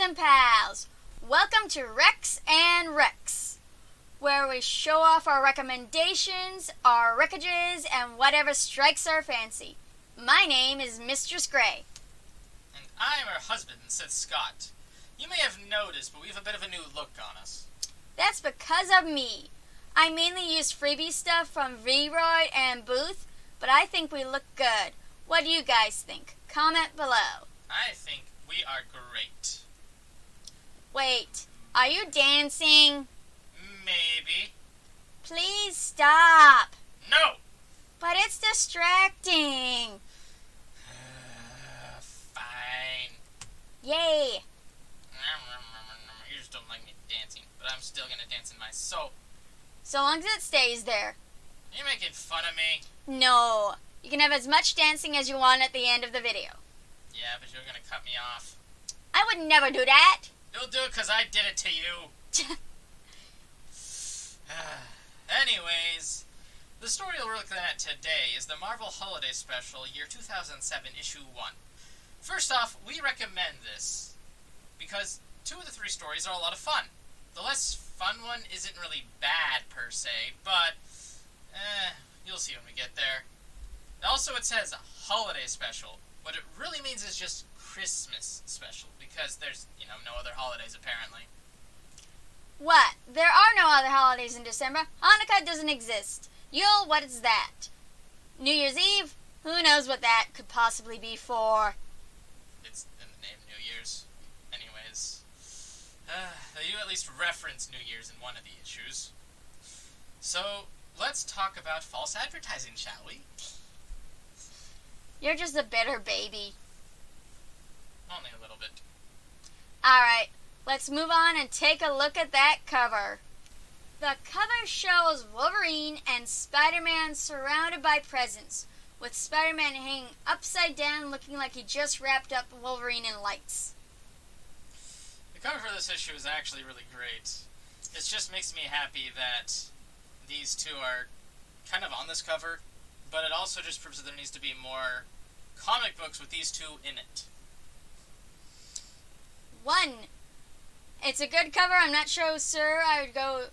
pen pals! Welcome to Rex and Rex, where we show off our recommendations, our wreckages, and whatever strikes our fancy. My name is Mistress Gray. And I'm her husband, said Scott. You may have noticed, but we have a bit of a new look on us. That's because of me. I mainly use freebie stuff from Vroid and Booth, but I think we look good. What do you guys think? Comment below. I think we are great. Wait, are you dancing? Maybe. Please stop. No! But it's distracting. Fine. Yay. You just don't like me dancing, but I'm still gonna dance in my soul. So long as it stays there. You're making fun of me. No. You can have as much dancing as you want at the end of the video. Yeah, but you're gonna cut me off. I would never do that. You'll do it because I did it to you. Anyways, the story we're looking at today is the Marvel Holiday Special, year 2007, issue 1. First off, we recommend this because 2 of the 3 stories are a lot of fun. The less fun one isn't really bad per se, but you'll see when we get there. Also, it says Holiday Special. What it really means is just Christmas Special, because there's, no other holidays apparently. What? There are no other holidays in December. Hanukkah doesn't exist. Yule, what is that? New Year's Eve? Who knows what that could possibly be for? It's in the name New Year's. Anyways, you at least reference New Year's in one of the issues. So, let's talk about false advertising, shall we? You're just a bitter baby. Only a little bit. Alright, let's move on and take a look at that cover. The cover shows Wolverine and Spider-Man surrounded by presents, with Spider-Man hanging upside down looking like he just wrapped up Wolverine in lights. The cover for this issue is actually really great. It just makes me happy that these 2 are kind of on this cover, but it also just proves that there needs to be more comic books with these 2 in it. 1. It's a good cover. I'm not sure I would go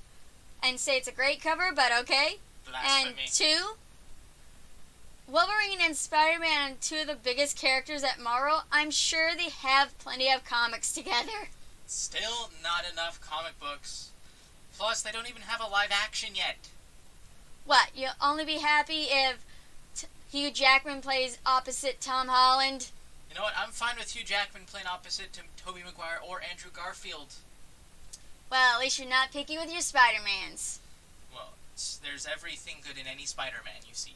and say it's a great cover, but okay. And 2, Wolverine and Spider-Man are 2 of the biggest characters at Marvel. I'm sure they have plenty of comics together. Still not enough comic books. Plus, they don't even have a live action yet. What, you'll only be happy if Hugh Jackman plays opposite Tom Holland? You know what, I'm fine with Hugh Jackman playing opposite to Tobey Maguire or Andrew Garfield. Well, at least you're not picky with your Spider-Mans. Well, there's everything good in any Spider-Man, you see.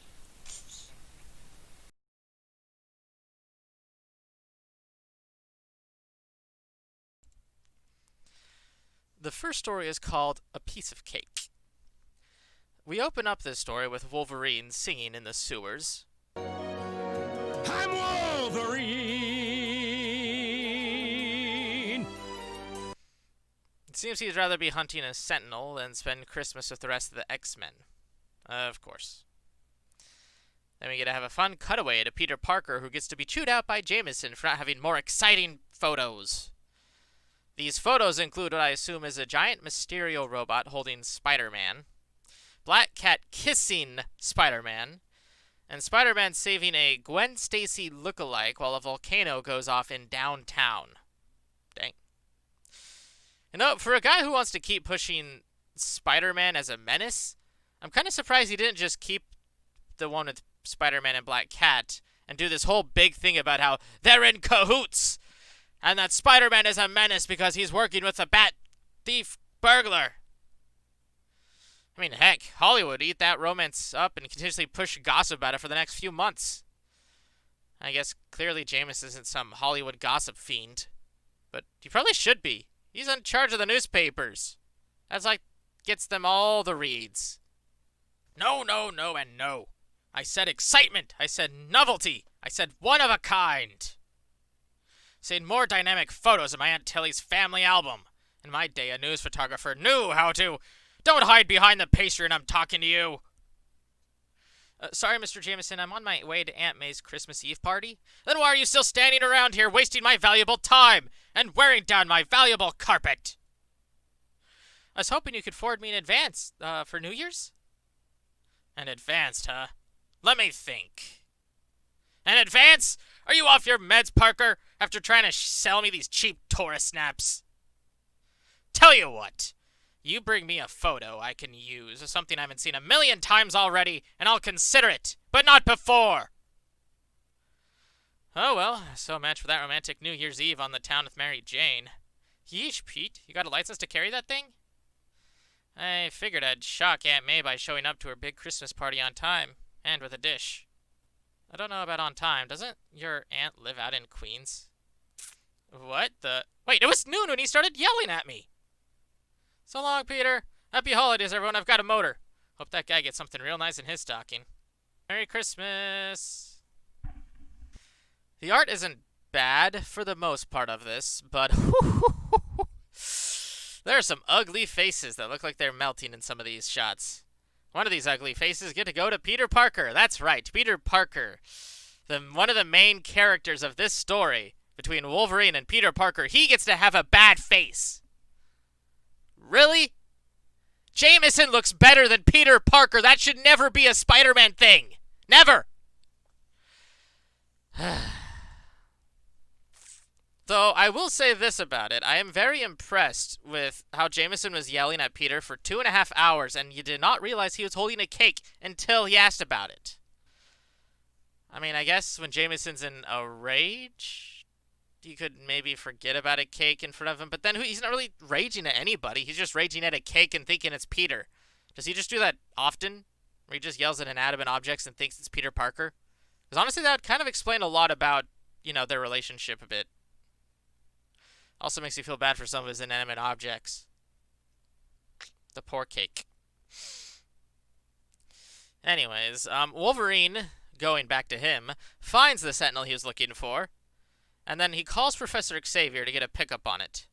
The first story is called A Piece of Cake. We open up this story with Wolverine singing in the sewers. I'm Wolverine! It seems he'd rather be hunting a sentinel than spend Christmas with the rest of the X-Men. Of course. Then we get to have a fun cutaway to Peter Parker, who gets to be chewed out by Jameson for not having more exciting photos. These photos include what I assume is a giant Mysterio robot holding Spider-Man, Black Cat kissing Spider-Man, and Spider-Man saving a Gwen Stacy lookalike while a volcano goes off in downtown. Dang. For a guy who wants to keep pushing Spider-Man as a menace, I'm kind of surprised he didn't just keep the one with Spider-Man and Black Cat and do this whole big thing about how they're in cahoots and that Spider-Man is a menace because he's working with a bat thief burglar. I mean, heck, Hollywood eat that romance up and continuously push gossip about it for the next few months. I guess clearly Jameson isn't some Hollywood gossip fiend, but he probably should be. He's in charge of the newspapers. That's like gets them all the reads. No, no, no, and no. I said excitement. I said novelty. I said one of a kind. Seen more dynamic photos of my Aunt Tilly's family album. In my day, a news photographer knew how to... Don't hide behind the pastry and I'm talking to you. Sorry, Mr. Jameson, I'm on my way to Aunt May's Christmas Eve party. Then why are you still standing around here wasting my valuable time and wearing down my valuable carpet? I was hoping you could forward me an advance, for New Year's? An advance, huh? Let me think. An advance? Are you off your meds, Parker, after trying to sell me these cheap tourist snaps? Tell you what. You bring me a photo I can use, something I haven't seen 1,000,000 times already, and I'll consider it, but not before. Oh well, so much for that romantic New Year's Eve on the town with Mary Jane. Yeesh, Pete, you got a license to carry that thing? I figured I'd shock Aunt May by showing up to her big Christmas party on time, and with a dish. I don't know about on time. Doesn't your aunt live out in Queens? What the? Wait, it was noon when he started yelling at me. So long, Peter. Happy holidays, everyone. I've got a motor. Hope that guy gets something real nice in his stocking. Merry Christmas. The art isn't bad for the most part of this, but there are some ugly faces that look like they're melting in some of these shots. One of these ugly faces get to go to Peter Parker. That's right, Peter Parker. One of the main characters of this story between Wolverine and Peter Parker. He gets to have a bad face. Really? Jameson looks better than Peter Parker. That should never be a Spider-Man thing. Never. Though I will say this about it. I am very impressed with how Jameson was yelling at Peter for 2.5 hours and you did not realize he was holding a cake until he asked about it. I mean, I guess when Jameson's in a rage, you could maybe forget about a cake in front of him, but then he's not really raging at anybody. He's just raging at a cake and thinking it's Peter. Does he just do that often? Where he just yells at inanimate objects and thinks it's Peter Parker? Because honestly, that would kind of explain a lot about, their relationship a bit. Also makes me feel bad for some of his inanimate objects. The poor cake. Anyways, Wolverine, going back to him, finds the Sentinel he was looking for, and then he calls Professor Xavier to get a pickup on it.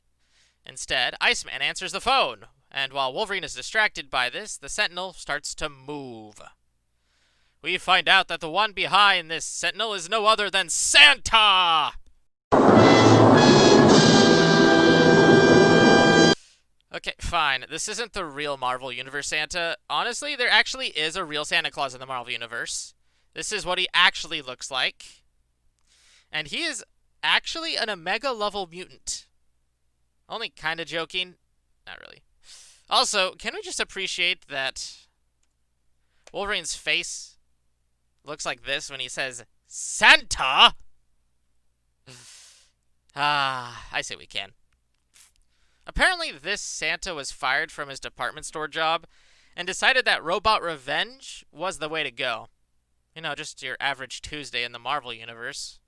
Instead, Iceman answers the phone, and while Wolverine is distracted by this, the Sentinel starts to move. We find out that the one behind this Sentinel is no other than Santa! Okay, fine. This isn't the real Marvel Universe Santa. Honestly, there actually is a real Santa Claus in the Marvel Universe. This is what he actually looks like. And he is actually an Omega-level mutant. Only kind of joking. Not really. Also, can we just appreciate that Wolverine's face looks like this when he says, Santa? I say we can. Apparently, this Santa was fired from his department store job and decided that robot revenge was the way to go. Just your average Tuesday in the Marvel Universe.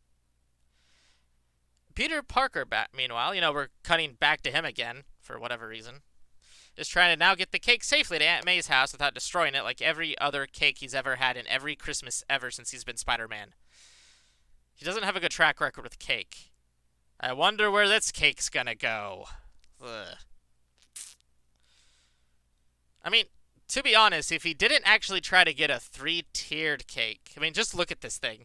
Peter Parker, meanwhile, we're cutting back to him again, for whatever reason, is trying to now get the cake safely to Aunt May's house without destroying it like every other cake he's ever had in every Christmas ever since he's been Spider-Man. He doesn't have a good track record with cake. I wonder where this cake's gonna go. Ugh. I mean, to be honest, if he didn't actually try to get a 3-tiered cake, just look at this thing.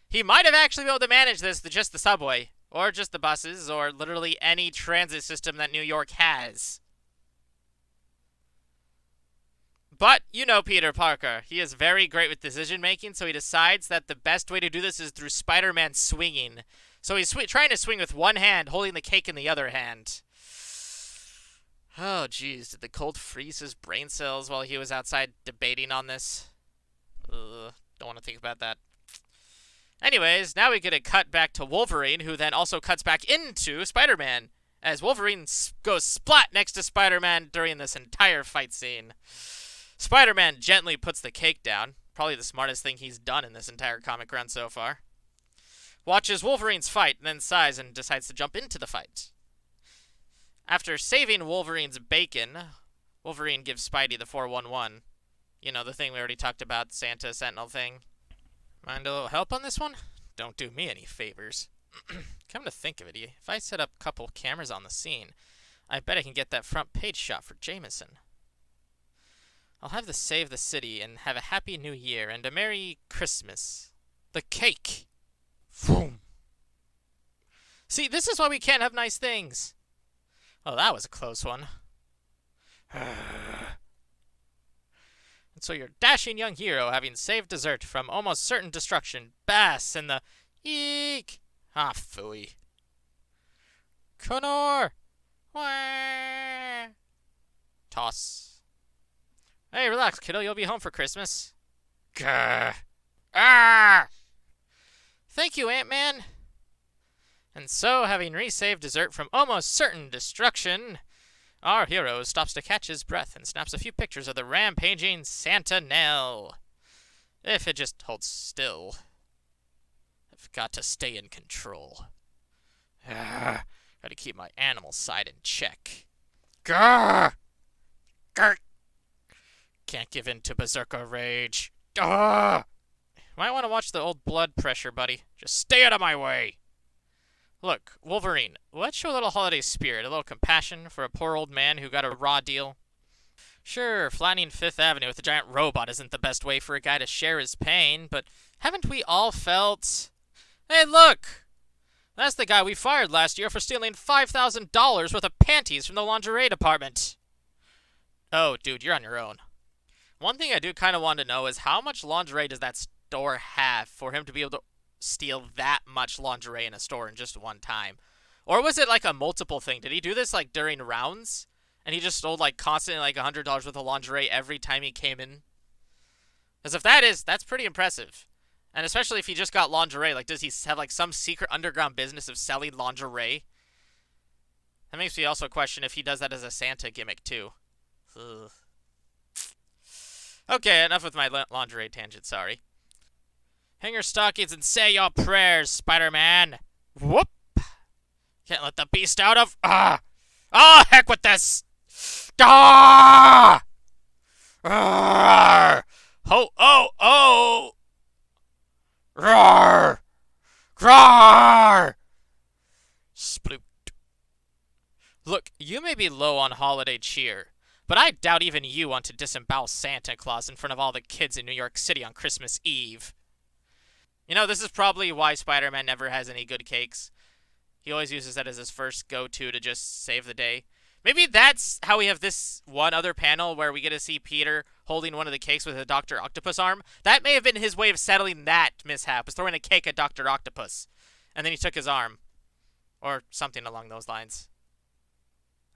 He might have actually been able to manage this to just the subway, or just the buses, or literally any transit system that New York has. But, Peter Parker. He is very great with decision-making, so he decides that the best way to do this is through Spider-Man swinging. So he's trying to swing with one hand, holding the cake in the other hand. Oh, jeez. Did the cold freeze his brain cells while he was outside debating on this? Ugh, don't want to think about that. Anyways, now we get a cut back to Wolverine, who then also cuts back into Spider-Man, as Wolverine goes splat next to Spider-Man during this entire fight scene. Spider-Man gently puts the cake down, probably the smartest thing he's done in this entire comic run so far. Watches Wolverine's fight, and then sighs and decides to jump into the fight. After saving Wolverine's bacon, Wolverine gives Spidey the 411. The thing we already talked about, Santa Sentinel thing. Mind a little help on this one? Don't do me any favors. Come to think of it, if I set up a couple cameras on the scene, I bet I can get that front page shot for Jameson. I'll have to save the city and have a happy new year and a Merry Christmas. The cake. Vroom. See, this is why we can't have nice things. Oh, that was a close one. And so your dashing young hero, having saved dessert from almost certain destruction, basks in the eek. Ah, phooey. Connor! Wah! Toss. Hey, relax, kiddo. You'll be home for Christmas. Gah! Ah! Thank you, Ant-Man. And so, having resaved dessert from almost certain destruction, our hero stops to catch his breath and snaps a few pictures of the rampaging Santa Nell. If it just holds still. I've got to stay in control. Got to keep my animal side in check. Grr! Grr! Can't give in to berserker rage. Might want to watch the old blood pressure, buddy. Just stay out of my way. Look, Wolverine, let's show a little holiday spirit, a little compassion for a poor old man who got a raw deal. Sure, flattening Fifth Avenue with a giant robot isn't the best way for a guy to share his pain, but haven't we all felt... Hey, look! That's the guy we fired last year for stealing $5,000 worth of panties from the lingerie department. Oh, dude, you're on your own. One thing I do kind of want to know is how much lingerie does that store have for him to be able to steal that much lingerie in a store in just one time? Or was it like a multiple thing? Did he do this like during rounds? And he just stole like constantly like $100 worth of lingerie every time he came in? Because if that is, that's pretty impressive. And especially if he just got lingerie, like does he have like some secret underground business of selling lingerie? That makes me also question if he does that as a Santa gimmick too. Ugh. Okay, enough with my lingerie tangent, sorry. Hang your stockings and say your prayers, Spider-Man. Whoop! Can't let the beast out of... heck with this! Ah! Roar! Ho, oh, oh! Roar! Roar! Sploot. Look, you may be low on holiday cheer, but I doubt even you want to disembowel Santa Claus in front of all the kids in New York City on Christmas Eve. You know, this is probably why Spider-Man never has any good cakes. He always uses that as his first go-to to just save the day. Maybe that's how we have this one other panel where we get to see Peter holding one of the cakes with a Dr. Octopus arm. That may have been his way of settling that mishap, was throwing a cake at Dr. Octopus. And then he took his arm. Or something along those lines.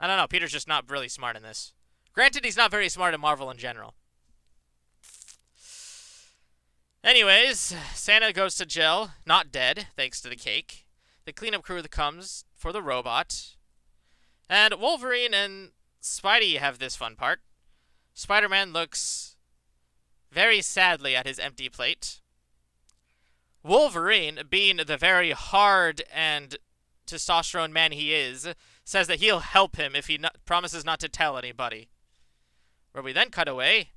I don't know, Peter's just not really smart in this. Granted, he's not very smart in Marvel in general. Anyways, Santa goes to jail, not dead, thanks to the cake. The cleanup crew comes for the robot. And Wolverine and Spidey have this fun part. Spider-Man looks very sadly at his empty plate. Wolverine, being the very hard and testosterone man he is, says that he'll help him if he promises not to tell anybody. Where we then cut away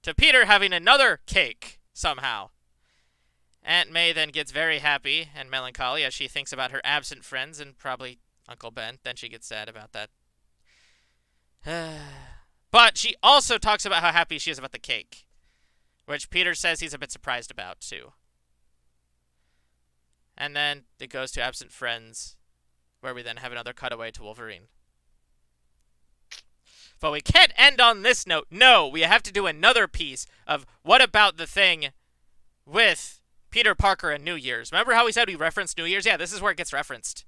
to Peter having another cake, somehow. Aunt May then gets very happy and melancholy as she thinks about her absent friends and probably Uncle Ben. Then she gets sad about that. But she also talks about how happy she is about the cake, which Peter says he's a bit surprised about, too. And then it goes to absent friends, where we then have another cutaway to Wolverine. But we can't end on this note. No, we have to do another piece of what about the thing with Peter Parker and New Year's. Remember how we said we referenced New Year's? Yeah, this is where it gets referenced.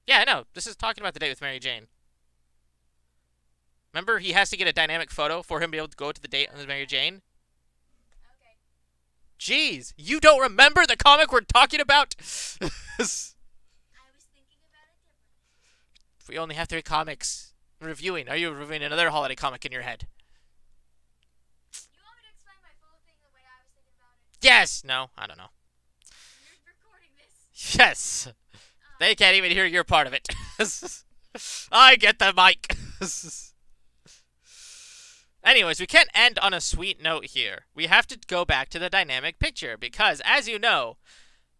Yeah, I know. This is talking about the date with Mary Jane. Remember, he has to get a dynamic photo for him to be able to go to the date with Mary Jane? Okay. Jeez, you don't remember the comic we're talking about? I was thinking about it differently. We only have 3 comics. Reviewing. Are you reviewing another holiday comic in your head? You want me to explain my full thing the way I was thinking about it? Yes! No, I don't know. You're recording this? Yes! They can't even hear your part of it. I get the mic. Anyways, we can't end on a sweet note here. We have to go back to the dynamic picture because, as you know,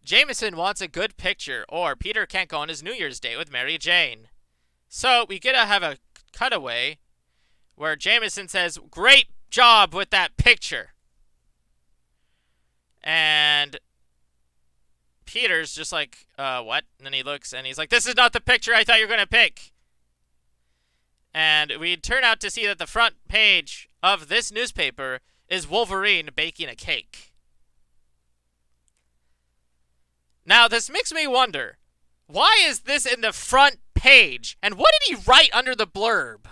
Jameson wants a good picture or Peter can't go on his New Year's date with Mary Jane. So we gotta have a cutaway where Jameson says, "Great job with that picture." And Peter's just like, what? And then he looks and he's like, "This is not the picture I thought you were going to pick." And we turn out to see that the front page of this newspaper is Wolverine baking a cake. Now, this makes me wonder, why is this in the front page? And what did he write under the blurb?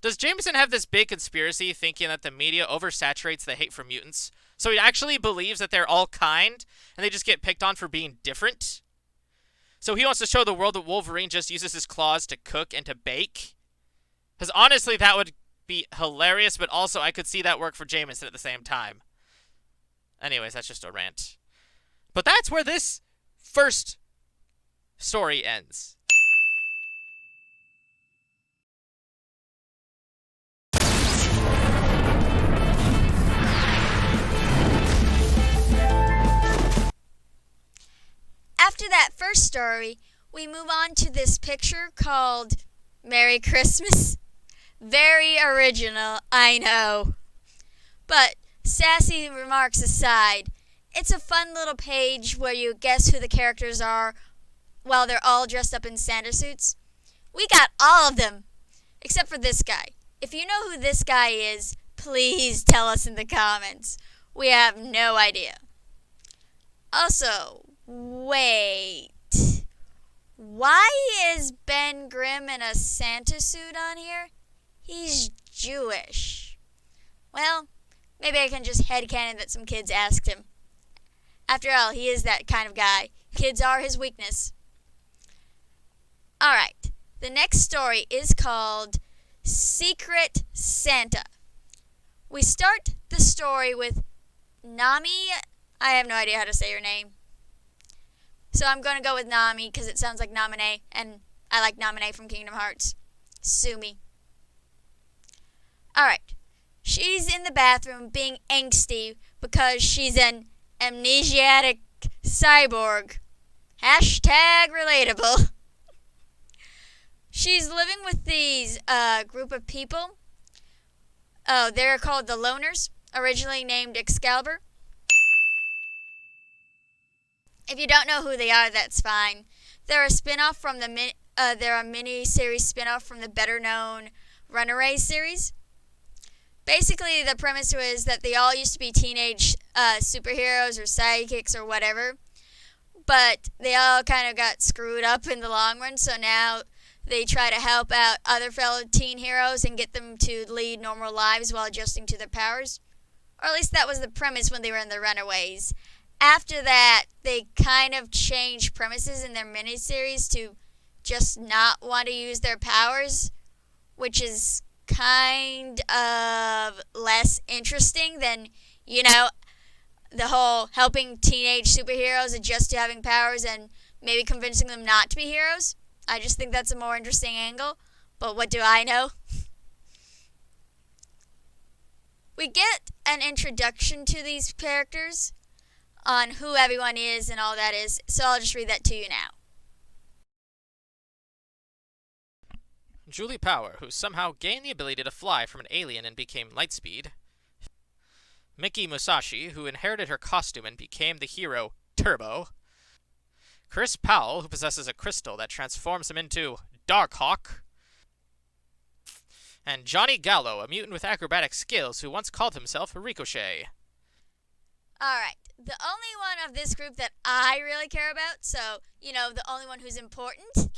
Does Jameson have this big conspiracy thinking that the media oversaturates the hate for mutants? So he actually believes that they're all kind, and they just get picked on for being different? So he wants to show the world that Wolverine just uses his claws to cook and to bake? Because honestly, that would be hilarious, but also I could see that work for Jameson at the same time. Anyways, that's just a rant. But that's where this first story ends. After that first story, we move on to this picture called Merry Christmas. Very original, I know. But sassy remarks aside, it's a fun little page where you guess who the characters are while they're all dressed up in Santa suits. We got all of them, except for this guy. If you know who this guy is, please tell us in the comments. We have no idea. Also, wait. Why is Ben Grimm in a Santa suit on here? He's Jewish. Well, maybe I can just headcanon that some kids asked him. After all, he is that kind of guy. Kids are his weakness. Alright, the next story is called Secret Santa. We start the story with Nami. I have no idea how to say her name. So I'm going to go with Nami because it sounds like Naminé, and I like Naminé from Kingdom Hearts. Sue me. Alright, she's in the bathroom being angsty because she's an amnesiac cyborg. Hashtag relatable. She's living with these group of people. Oh, they're called the Loners, originally named Excalibur. If you don't know who they are, that's fine. They're a spin-off from they're a mini-series spin-off from the better-known Runaway series. Basically, the premise was that they all used to be teenage superheroes or sidekicks or whatever, but they all kind of got screwed up in the long run, so now they try to help out other fellow teen heroes and get them to lead normal lives while adjusting to their powers. Or at least that was the premise when they were in the Runaways. After that, they kind of changed premises in their miniseries to just not want to use their powers, which is kind of less interesting than, the whole helping teenage superheroes adjust to having powers and maybe convincing them not to be heroes. I just think that's a more interesting angle, but what do I know? We get an introduction to these characters on who everyone is and all that is, so I'll just read that to you now. Julie Power, who somehow gained the ability to fly from an alien and became Lightspeed. Miki Musashi, who inherited her costume and became the hero Turbo. Chris Powell, who possesses a crystal that transforms him into Darkhawk. And Johnny Gallo, a mutant with acrobatic skills who once called himself Ricochet. Alright, the only one of this group that I really care about, so, the only one who's important,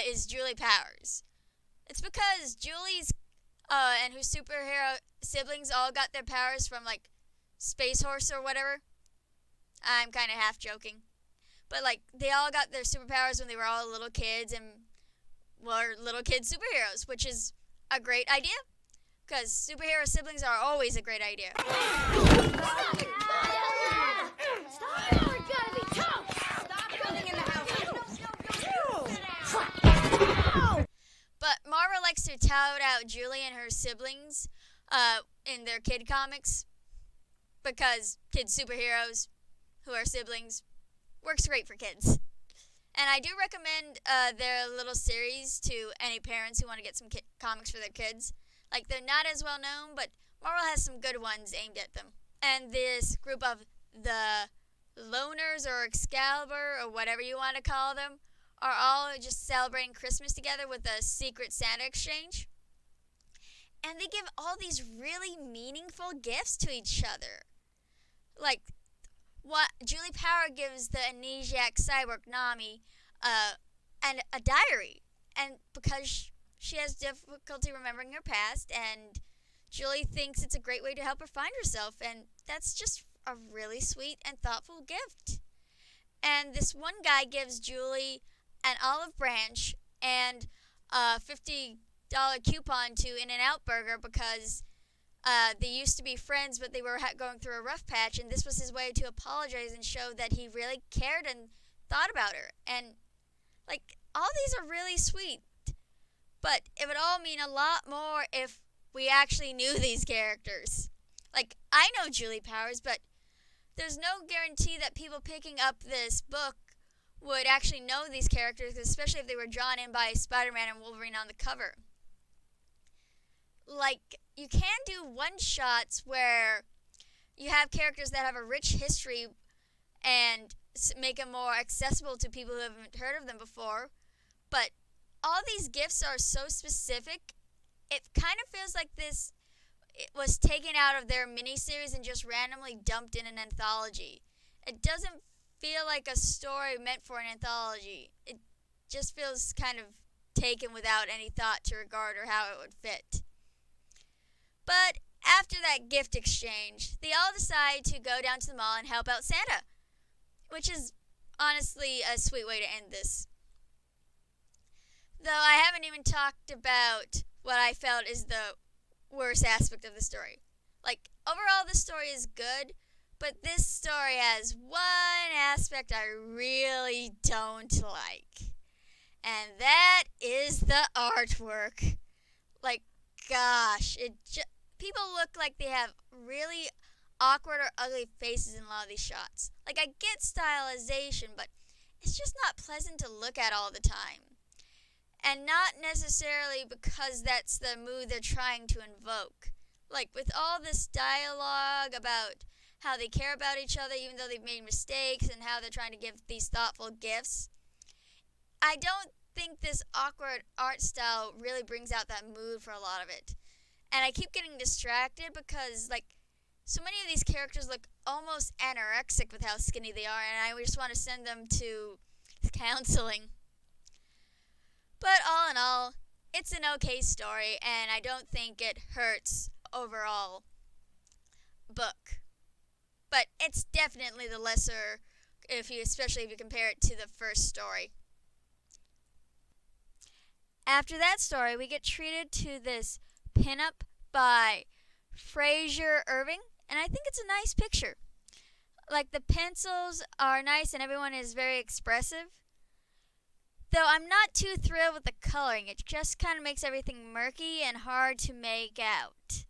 is Julie Powers. It's because Julie's and her superhero siblings all got their powers from, Space Horse or whatever. I'm kind of half joking. But, they all got their superpowers when they were all little kids and were little kid superheroes, which is a great idea. Because superhero siblings are always a great idea. But Marvel likes to tout out Julie and her siblings in their kid comics because kid superheroes who are siblings works great for kids. And I do recommend their little series to any parents who want to get some comics for their kids. Like, they're not as well known, but Marvel has some good ones aimed at them. And this group of the Loners or Excalibur or whatever you want to call them are all just celebrating Christmas together with a secret Santa exchange. And they give all these really meaningful gifts to each other. Like, what Julie Power gives the amnesiac cyborg Nami and a diary. And because she has difficulty remembering her past, and Julie thinks it's a great way to help her find herself. And that's just a really sweet and thoughtful gift. And this one guy gives Julie an olive branch and a $50 coupon to In-N-Out Burger because they used to be friends, but they were going through a rough patch, and this was his way to apologize and show that he really cared and thought about her. And, like, all these are really sweet, but it would all mean a lot more if we actually knew these characters. Like, I know Julie Powers, but there's no guarantee that people picking up this book would actually know these characters, especially if they were drawn in by Spider-Man and Wolverine on the cover. Like, you can do one-shots where you have characters that have a rich history and make them more accessible to people who haven't heard of them before, but all these gifts are so specific, it kind of feels like it was taken out of their miniseries and just randomly dumped in an anthology. It doesn't feel like a story meant for an anthology. It just feels kind of taken without any thought to regard or how it would fit. But after that gift exchange, they all decide to go down to the mall and help out Santa, which is honestly a sweet way to end this. Though I haven't even talked about what I felt is the worst aspect of the story. Like, overall the story is good, but this story has one aspect I really don't like. And that is the artwork. Like, gosh, people look like they have really awkward or ugly faces in a lot of these shots. Like, I get stylization, but it's just not pleasant to look at all the time. And not necessarily because that's the mood they're trying to invoke. Like, with all this dialogue about how they care about each other even though they've made mistakes and how they're trying to give these thoughtful gifts, I don't think this awkward art style really brings out that mood for a lot of it. And I keep getting distracted because, like, so many of these characters look almost anorexic with how skinny they are, and I just want to send them to counseling. But all in all, it's an okay story, and I don't think it hurts overall book. But it's definitely the lesser, especially if you compare it to the first story. After that story, we get treated to this pinup by Fraser Irving, and I think it's a nice picture. Like, the pencils are nice and everyone is very expressive. Though I'm not too thrilled with the coloring. It just kind of makes everything murky and hard to make out.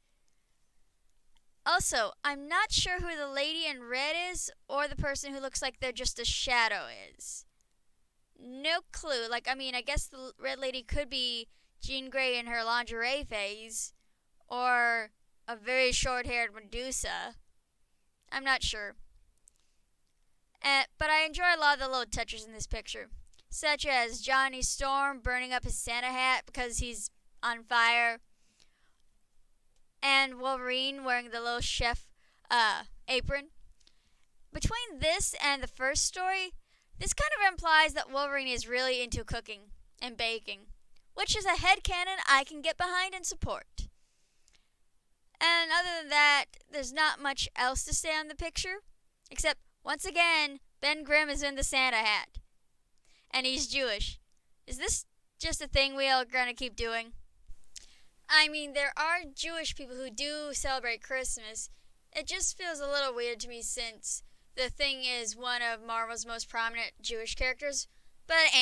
Also, I'm not sure who the lady in red is or the person who looks like they're just a shadow is. No clue. Like, I mean, I guess the red lady could be Jean Grey in her lingerie phase, or a very short-haired Medusa. I'm not sure. But I enjoy a lot of the little touches in this picture, such as Johnny Storm burning up his Santa hat because he's on fire, and Wolverine wearing the little chef apron. Between this and the first story, this kind of implies that Wolverine is really into cooking and baking, which is a headcanon I can get behind and support. And other than that, there's not much else to say on the picture, except, once again, Ben Grimm is in the Santa hat. And he's Jewish. Is this just a thing we are going to keep doing? I mean, there are Jewish people who do celebrate Christmas. It just feels a little weird to me since the Thing is one of Marvel's most prominent Jewish characters. But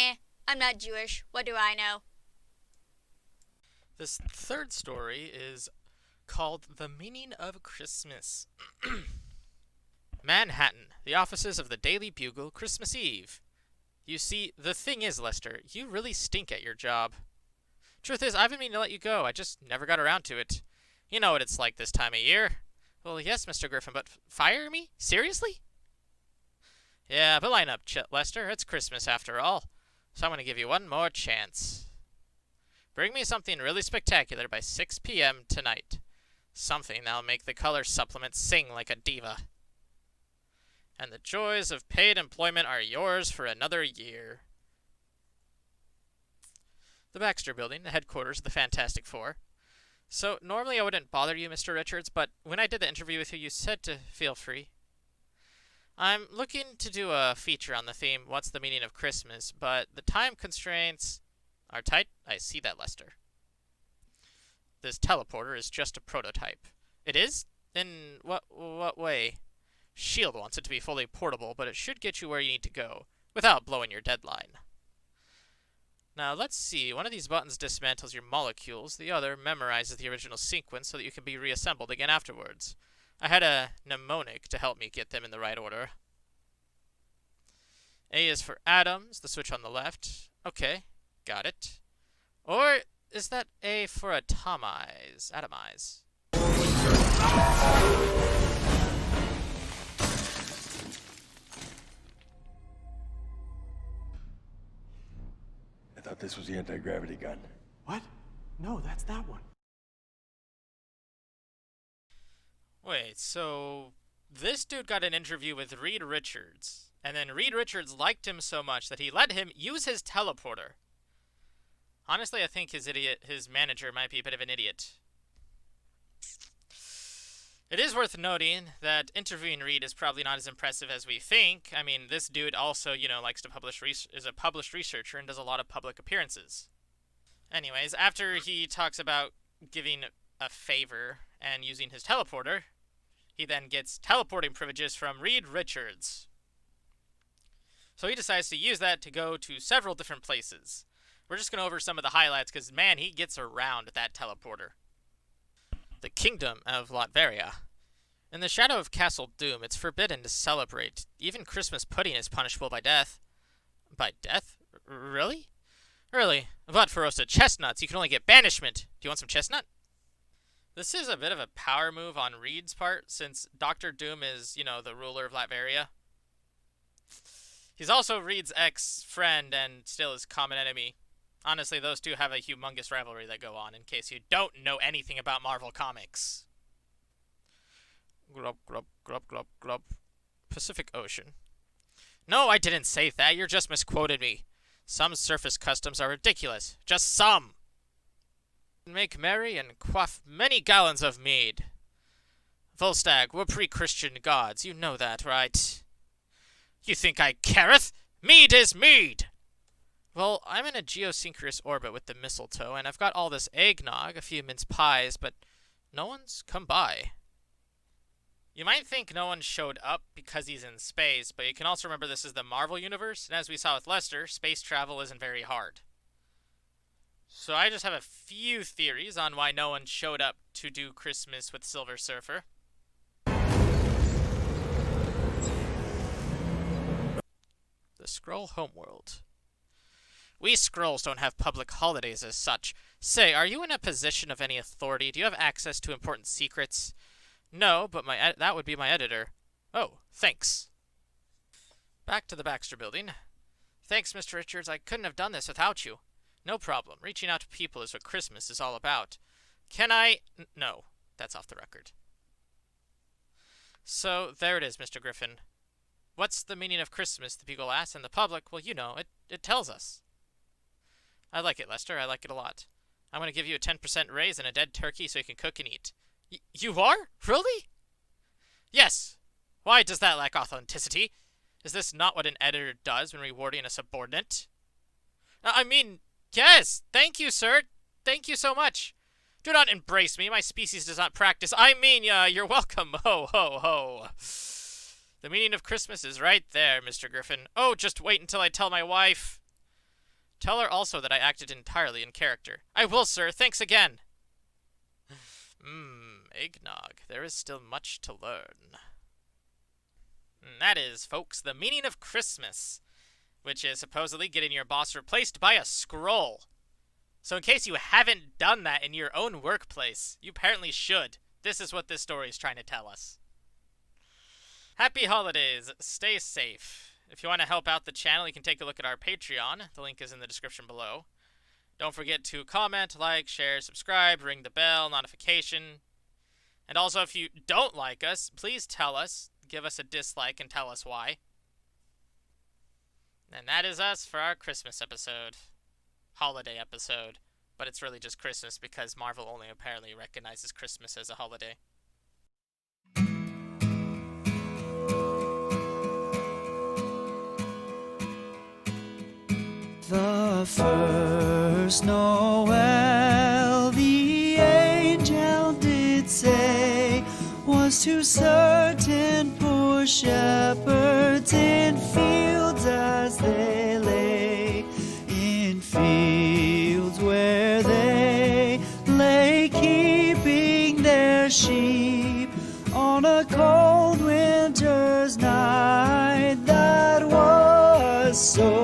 I'm not Jewish. What do I know? This third story is called The Meaning of Christmas. Manhattan, the offices of the Daily Bugle, Christmas Eve. You see, the thing is, Lester, you really stink at your job. Truth is, I've been meaning to let you go. I just never got around to it. You know what it's like this time of year. Well, yes, Mr. Griffin, but fire me? Seriously? Yeah, but line up, Lester. It's Christmas after all. So I'm going to give you one more chance. Bring me something really spectacular by 6 p.m. tonight. Something that'll make the color supplement sing like a diva. And the joys of paid employment are yours for another year. The Baxter Building, the headquarters of the Fantastic Four. So, normally I wouldn't bother you, Mr. Richards, but when I did the interview with you, you said to feel free. I'm looking to do a feature on the theme, What's the Meaning of Christmas, but the time constraints are tight. I see that, Lester. This teleporter is just a prototype. It is? In what way? S.H.I.E.L.D. wants it to be fully portable, but it should get you where you need to go, without blowing your deadline. Now, let's see. One of these buttons dismantles your molecules. The other memorizes the original sequence so that you can be reassembled again afterwards. I had a mnemonic to help me get them in the right order. A is for atoms, the switch on the left. Okay, got it. Or is that A for atomize? Atomize. I thought this was the anti-gravity gun. What? No, that's that one. Wait, so this dude got an interview with Reed Richards, and then Reed Richards liked him so much that he let him use his teleporter. Honestly, I think his manager might be a bit of an idiot. It is worth noting that interviewing Reed is probably not as impressive as we think. I mean, this dude also, likes to publish, is a published researcher and does a lot of public appearances. Anyways, after he talks about giving a favor and using his teleporter, he then gets teleporting privileges from Reed Richards. So he decides to use that to go to several different places. We're just going to go over some of the highlights because, man, he gets around with that teleporter. The Kingdom of Latveria. In the shadow of Castle Doom, it's forbidden to celebrate. Even Christmas pudding is punishable by death. By death? Really? Really. But for roasted chestnuts, you can only get banishment. Do you want some chestnut? This is a bit of a power move on Reed's part, since Dr. Doom is, the ruler of Latveria. He's also Reed's ex-friend and still his common enemy. Honestly, those two have a humongous rivalry that go on, in case you don't know anything about Marvel Comics. Glub, glub, glub, glub, glub. Pacific Ocean. No, I didn't say that. You just misquoted me. Some surface customs are ridiculous. Just some. Make merry and quaff many gallons of mead. Volstagg, we're pre-Christian gods. You know that, right? You think I careth? Mead is mead! Well, I'm in a geosynchronous orbit with the mistletoe, and I've got all this eggnog, a few mince pies, but no one's come by. You might think no one showed up because he's in space, but you can also remember this is the Marvel Universe, and as we saw with Lester, space travel isn't very hard. So I just have a few theories on why no one showed up to do Christmas with Silver Surfer. The Skrull Homeworld. We Skrulls don't have public holidays as such. Say, are you in a position of any authority? Do you have access to important secrets? No, but that would be my editor. Oh, thanks. Back to the Baxter Building. Thanks, Mr. Richards. I couldn't have done this without you. No problem. Reaching out to people is what Christmas is all about. Can I... No, that's off the record. So, there it is, Mr. Griffin. What's the meaning of Christmas, the people ask, and the public, well, it tells us. I like it, Lester. I like it a lot. I'm going to give you a 10% raise and a dead turkey so you can cook and eat. You are? Really? Yes. Why does that lack authenticity? Is this not what an editor does when rewarding a subordinate? I mean, yes. Thank you, sir. Thank you so much. Do not embrace me. My species does not practice. I mean, you're welcome. Ho, ho, ho. The meaning of Christmas is right there, Mr. Griffin. Oh, just wait until I tell my wife. Tell her also that I acted entirely in character. I will, sir. Thanks again. Eggnog. There is still much to learn. That is, folks, the meaning of Christmas. which is supposedly getting your boss replaced by a scroll. So in case you haven't done that in your own workplace, you apparently should. This is what this story is trying to tell us. Happy holidays. Stay safe. If you want to help out the channel, you can take a look at our Patreon. The link is in the description below. Don't forget to comment, like, share, subscribe, ring the bell, notification. And also, if you don't like us, please tell us. Give us a dislike and tell us why. And that is us for our Christmas episode. Holiday episode. But it's really just Christmas because Marvel only apparently recognizes Christmas as a holiday. The first Noel, the angel did say, was to certain poor shepherds in fields as they lay, in fields where they lay keeping their sheep on a cold winter's night that was so